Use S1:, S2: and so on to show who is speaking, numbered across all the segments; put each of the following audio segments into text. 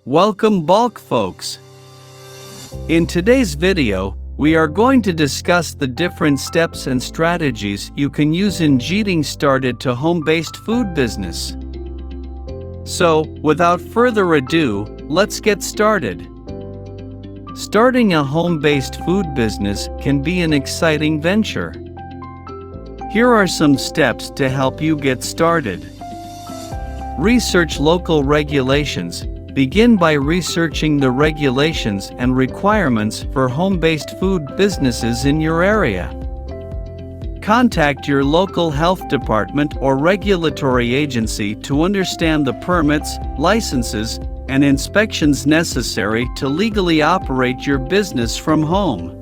S1: Welcome bulk folks. In today's video, we are going to discuss the different steps and strategies you can use in getting started to home-based food business. So, without further ado, let's get started. Starting a home-based food business can be an exciting venture. Here are some steps to help you get started. Research local regulations. Begin by researching the regulations and requirements for home-based food businesses in your area. Contact your local health department or regulatory agency to understand the permits, licenses, and inspections necessary to legally operate your business from home.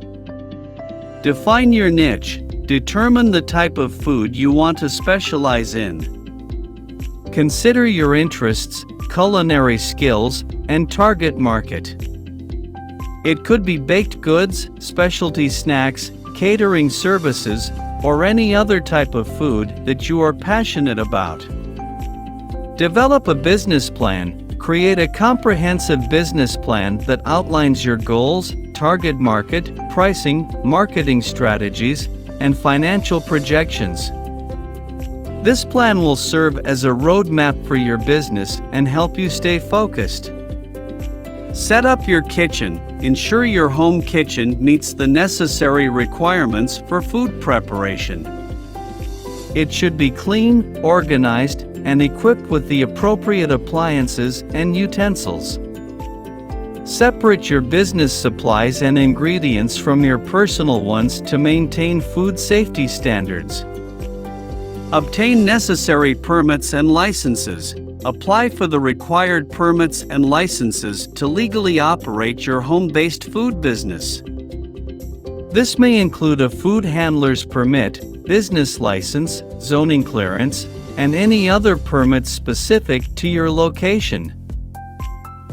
S1: Define your niche. Determine the type of food you want to specialize in. Consider your interests, culinary skills, and target market. It could be baked goods, specialty snacks, catering services, or any other type of food that you are passionate about. Develop a business plan. Create a comprehensive business plan that outlines your goals, target market, pricing, marketing strategies, and financial projections. This plan will serve as a roadmap for your business and help you stay focused. Set up your kitchen. Ensure your home kitchen meets the necessary requirements for food preparation. It should be clean, organized, and equipped with the appropriate appliances and utensils. Separate your business supplies and ingredients from your personal ones to maintain food safety standards. Obtain necessary permits and licenses. Apply for the required permits and licenses to legally operate your home-based food business. This may include a food handler's permit, business license, zoning clearance, and any other permits specific to your location.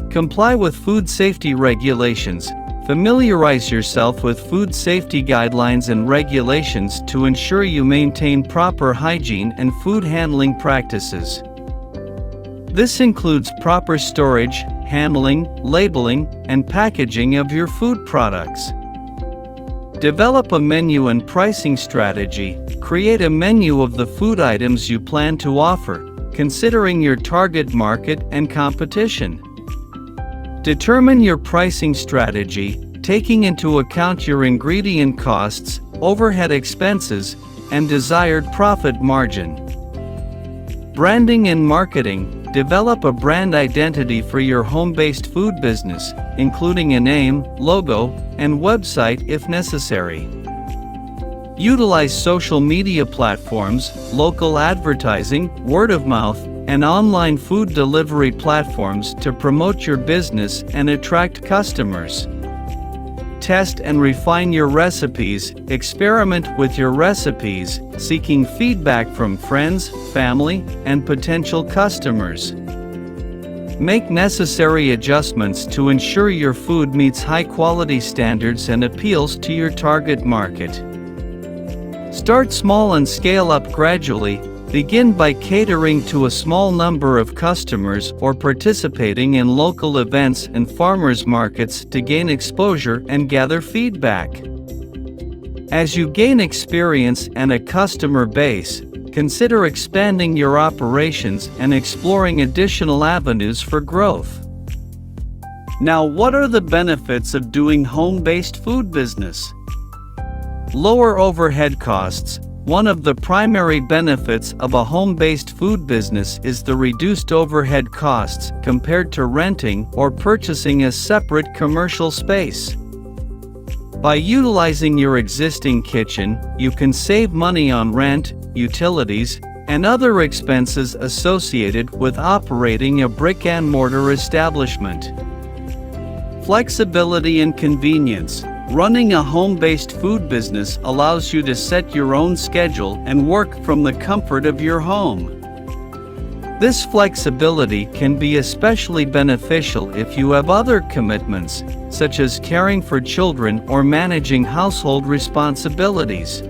S1: Comply with food safety regulations. Familiarize yourself with food safety guidelines and regulations to ensure you maintain proper hygiene and food handling practices. This includes proper storage, handling, labeling, and packaging of your food products. Develop a menu and pricing strategy. Create a menu of the food items you plan to offer, considering your target market and competition. Determine your pricing strategy, taking into account your ingredient costs, overhead expenses, and desired profit margin. Branding and marketing. Develop a brand identity for your home-based food business, including a name, logo, and website if necessary. Utilize social media platforms, local advertising, word of mouth, and online food delivery platforms to promote your business and attract customers. Test and refine your recipes. Experiment with your recipes, seeking feedback from friends, family, and potential customers. Make necessary adjustments to ensure your food meets high-quality standards and appeals to your target market. Start small and scale up gradually. Begin by catering to a small number of customers or participating in local events and farmers markets to gain exposure and gather feedback. As you gain experience and a customer base, consider expanding your operations and exploring additional avenues for growth. Now, what are the benefits of doing home-based food business? Lower overhead costs. One of the primary benefits of a home-based food business is the reduced overhead costs compared to renting or purchasing a separate commercial space. By utilizing your existing kitchen, you can save money on rent, utilities, and other expenses associated with operating a brick-and-mortar establishment. Flexibility and convenience. Running a home-based food business allows you to set your own schedule and work from the comfort of your home. This flexibility can be especially beneficial if you have other commitments, such as caring for children or managing household responsibilities.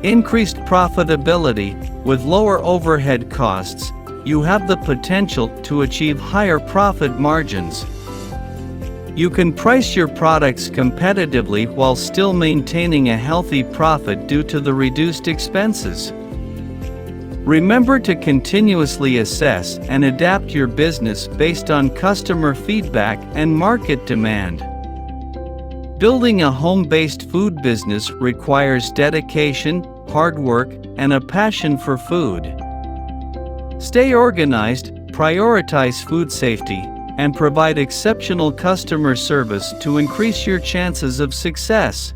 S1: Increased profitability. With lower overhead costs, you have the potential to achieve higher profit margins. You can price your products competitively while still maintaining a healthy profit due to the reduced expenses. Remember to continuously assess and adapt your business based on customer feedback and market demand. Building a home-based food business requires dedication, hard work, and a passion for food. Stay organized, prioritize food safety, and provide exceptional customer service to increase your chances of success.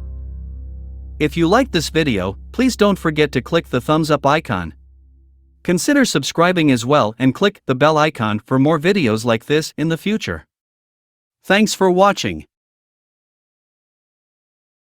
S1: If you like this video, please don't forget to click the thumbs up icon. Consider subscribing as well and click the bell icon for more videos like this in the future. Thanks for watching.